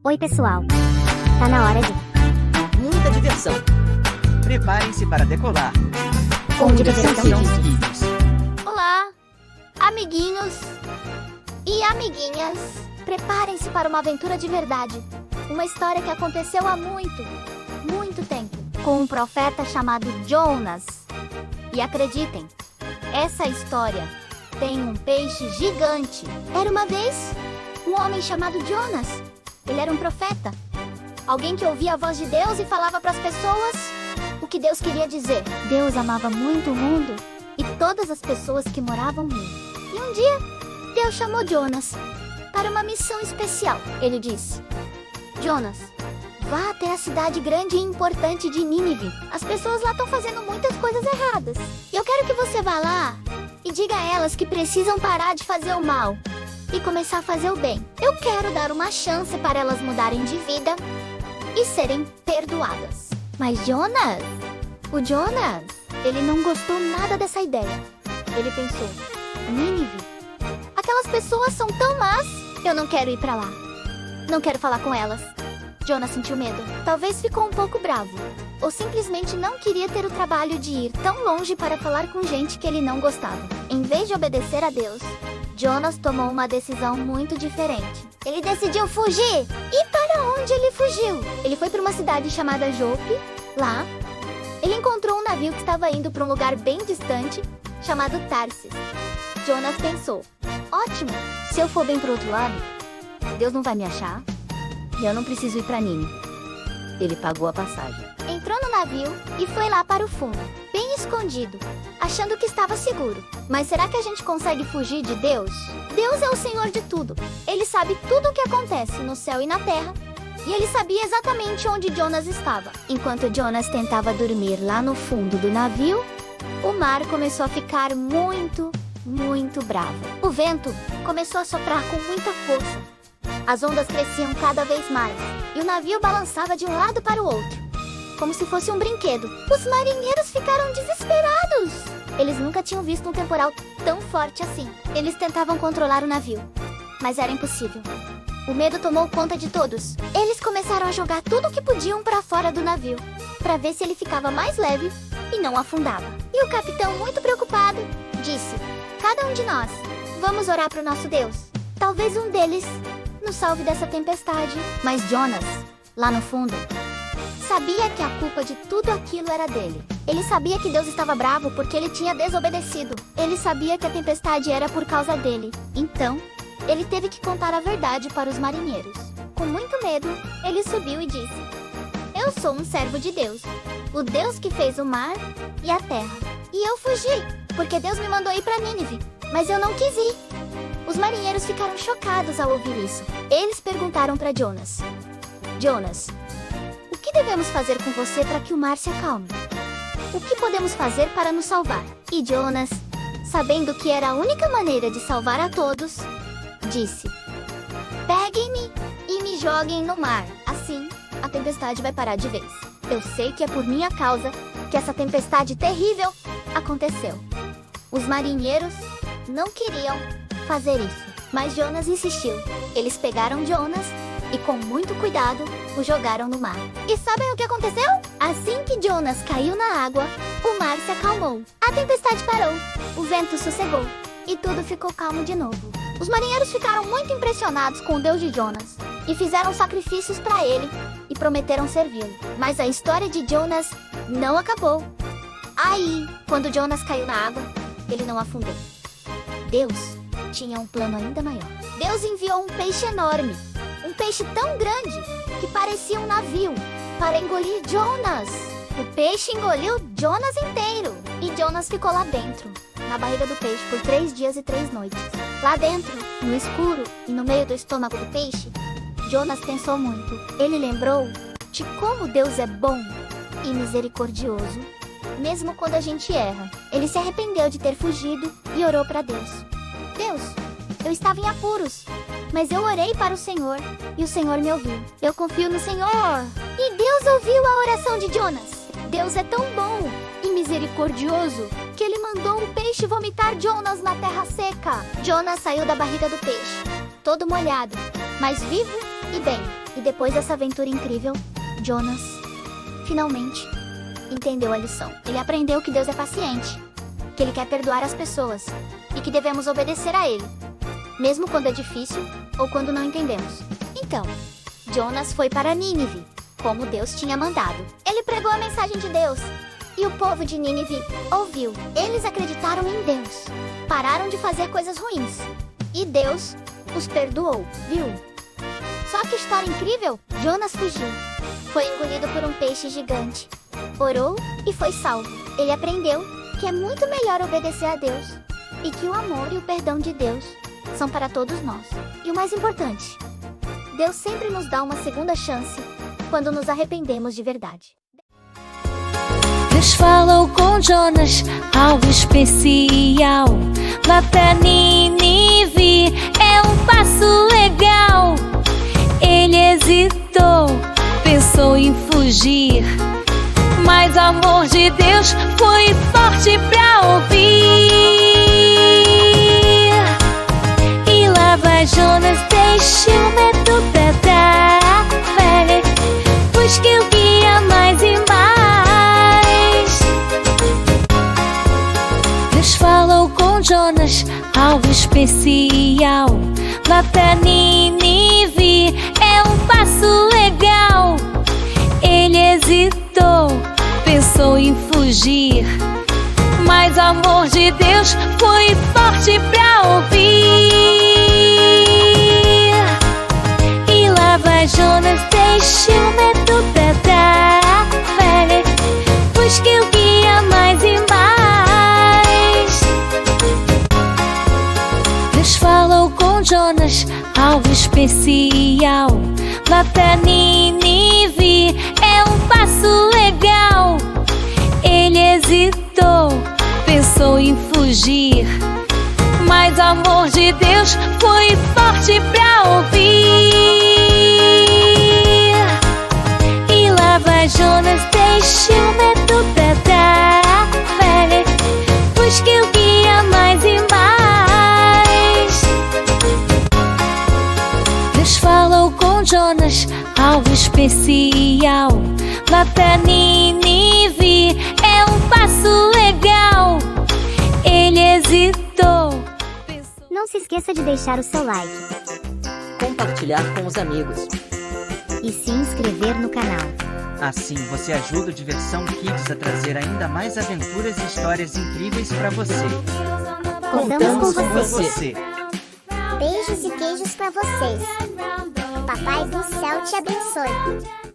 Oi, pessoal. Tá na hora de Muita diversão. Preparem-se para decolar. Com diversão Kids. Olá, amiguinhos e amiguinhas. Preparem-se para uma aventura de verdade. Uma história que aconteceu há muito, muito tempo, com um profeta chamado Jonas. E acreditem, essa história tem um peixe gigante. Era uma vez um homem chamado Jonas. Ele era um profeta. Alguém que ouvia a voz de Deus e falava para as pessoas o que Deus queria dizer. Deus amava muito o mundo e todas as pessoas que moravam nele. E um dia, Deus chamou Jonas para uma missão especial. Ele disse: Jonas, vá até a cidade grande e importante de Nínive. As pessoas lá estão fazendo muitas coisas erradas. E eu quero que você vá lá e diga a elas que precisam parar de fazer o mal e começar a fazer o bem. Eu quero dar uma chance para elas mudarem de vida e serem perdoadas. Mas o Jonas, ele não gostou nada dessa ideia. Ele pensou: Nínive? Aquelas pessoas são tão más. Eu não quero ir pra lá. Não quero falar com elas. Jonas sentiu medo. Talvez ficou um pouco bravo. Ou simplesmente não queria ter o trabalho de ir tão longe para falar com gente que ele não gostava. Em vez de obedecer a Deus, Jonas tomou uma decisão muito diferente. Ele decidiu fugir. E para onde ele fugiu? Ele foi para uma cidade chamada Jope. Lá, ele encontrou um navio que estava indo para um lugar bem distante, chamado Tarsis. Jonas pensou: ótimo, se eu for bem para o outro lado, Deus não vai me achar e eu não preciso ir para Nínive. Ele pagou a passagem. Entrou no navio e foi lá para o fundo, bem escondido, achando que estava seguro. Mas será que a gente consegue fugir de Deus? Deus é o Senhor de tudo. Ele sabe tudo o que acontece no céu e na terra. E ele sabia exatamente onde Jonas estava. Enquanto Jonas tentava dormir lá no fundo do navio, o mar começou a ficar muito, muito bravo. O vento começou a soprar com muita força. As ondas cresciam cada vez mais e o navio balançava de um lado para o outro, como se fosse um brinquedo. Os marinheiros ficaram desesperados. Eles nunca tinham visto um temporal tão forte assim. Eles tentavam controlar o navio, mas era impossível. O medo tomou conta de todos. Eles começaram a jogar tudo o que podiam para fora do navio, para ver se ele ficava mais leve e não afundava. E o capitão, muito preocupado, disse: cada um de nós, vamos orar para o nosso Deus. Talvez um deles nos salve dessa tempestade. Mas Jonas, lá no fundo, sabia que a culpa de tudo aquilo era dele. Ele sabia que Deus estava bravo porque ele tinha desobedecido. Ele sabia que a tempestade era por causa dele. Então, ele teve que contar a verdade para os marinheiros. Com muito medo, ele subiu e disse: eu sou um servo de Deus, o Deus que fez o mar e a terra. E eu fugi, porque Deus me mandou ir para Nínive, mas eu não quis ir. Os marinheiros ficaram chocados ao ouvir isso. Eles perguntaram para Jonas: Jonas, o que devemos fazer com você para que o mar se acalme? O que podemos fazer para nos salvar? E Jonas, sabendo que era a única maneira de salvar a todos, disse: peguem-me e me joguem no mar. Assim, a tempestade vai parar de vez. Eu sei que é por minha causa que essa tempestade terrível aconteceu. Os marinheiros não queriam fazer isso, mas Jonas insistiu. Eles pegaram Jonas e, com muito cuidado, o jogaram no mar. E sabem o que aconteceu? Assim que Jonas caiu na água, o mar se acalmou. A tempestade parou, o vento sossegou e tudo ficou calmo de novo. Os marinheiros ficaram muito impressionados com o Deus de Jonas e fizeram sacrifícios para ele e prometeram servi-lo. Mas a história de Jonas não acabou. Aí, quando Jonas caiu na água, ele não afundou. Deus tinha um plano ainda maior. Deus enviou um peixe enorme, um peixe tão grande que parecia um navio, para engolir Jonas. O peixe engoliu Jonas inteiro e Jonas ficou lá dentro, na barriga do peixe, por 3 dias e 3 noites. Lá dentro, no escuro e no meio do estômago do peixe, Jonas pensou muito. Ele lembrou de como Deus é bom e misericordioso, mesmo quando a gente erra. Ele se arrependeu de ter fugido e orou para Deus. Deus, eu estava em apuros, mas eu orei para o Senhor e o Senhor me ouviu. Eu confio no Senhor. E Deus ouviu a oração de Jonas. Deus é tão bom e misericordioso que ele mandou um peixe vomitar Jonas na terra seca. Jonas saiu da barriga do peixe, todo molhado, mas vivo e bem. E depois dessa aventura incrível, Jonas, finalmente, entendeu a lição. Ele aprendeu que Deus é paciente, que Ele quer perdoar as pessoas e que devemos obedecer a Ele, mesmo quando é difícil ou quando não entendemos. Então, Jonas foi para Nínive, como Deus tinha mandado. Ele pregou a mensagem de Deus e o povo de Nínive ouviu. Eles acreditaram em Deus, pararam de fazer coisas ruins e Deus os perdoou, viu? Só que história incrível! Jonas fugiu, foi engolido por um peixe gigante, orou e foi salvo. Ele aprendeu que é muito melhor obedecer a Deus e que o amor e o perdão de Deus são para todos nós. E o mais importante, Deus sempre nos dá uma segunda chance quando nos arrependemos de verdade. Deus falou com Jonas, algo especial. Vá pra Nínive, é um passo legal. Ele hesitou, pensou em fugir, mas o amor de Deus foi forte pra ouvir. E lá vai Jonas, deixe o medo pra trás, busque o guia mais e mais. Deus falou com Jonas, algo especial. Vá pra Nínive, é um passo legal. Ele hesitou, pensou em fugir, mas o amor de Deus foi forte pra ouvir. E lá vai Jonas, deixe o medo pra trás, busque o guia mais e mais. Deus falou com Jonas, algo especial. Vá pra Nínive, é um passo legal. Ele hesitou, pensou em fugir, mas o amor de Deus foi forte pra ouvir. E lá vai Jonas, deixe o medo pra trás, busque o guia mais e mais. Deus falou com Jonas, algo especial. Vá pra Nínive, é um passo legal. Ele hesitou, pensou... Não se esqueça de deixar o seu like Compartilhar com os amigos. e se inscrever no canal. Assim você ajuda o Diversão Kids a trazer ainda mais aventuras e histórias incríveis pra você. Contamos com você. Beijos e queijos pra vocês. Papai do céu te abençoe.